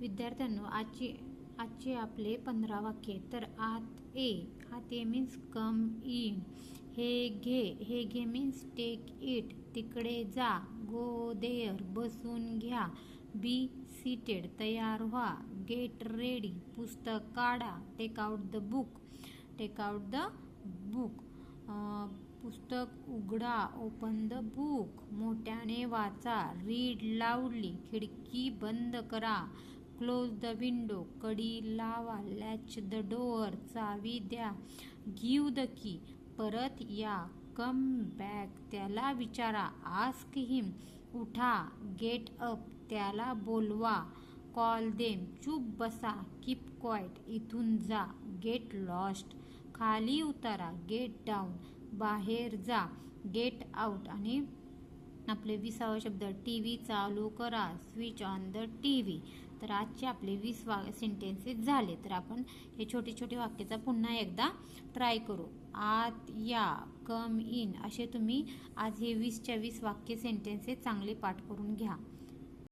विद्यार्थ्यांनो आजचे आपले 15 वाक्य. तर आत ए मीन्स कम इन. हे घे मीन्स टेक इट. तिकडे जा. गो देअर बसून घ्या. बी सीटेड तयार व्हा. गेट रेडी पुस्तक काढा. Take out the book. पुस्तक उघडा. Open the book. मोठ्याने वाचा. Read loudly. खिडकी बंद करा. Close the window. कडी लावा. Latch the door. चावी द्या. Give the key. परत या. Come back. त्याला विचारा. Ask him. उठा. Get up. त्याला बोलवा. Call them. चूप बसा. Keep quiet. इथून जा. Get lost. खाली उतारा. Get down. बाहेर जा. Get out. आणि आपले 20वा शब्द टीव्ही चालू करा. Switch on the TV. तर आजचे आपले 20 सेंटेन्सेस झाले. तर आपण हे छोटे छोटे वाक्याचा पुन्हा एकदा ट्राय करू. आत या. कम इन. असे तुम्ही आज हे 20च्या 20 वाक्य सेंटेन्सेस चांगले पाठ करून घ्या.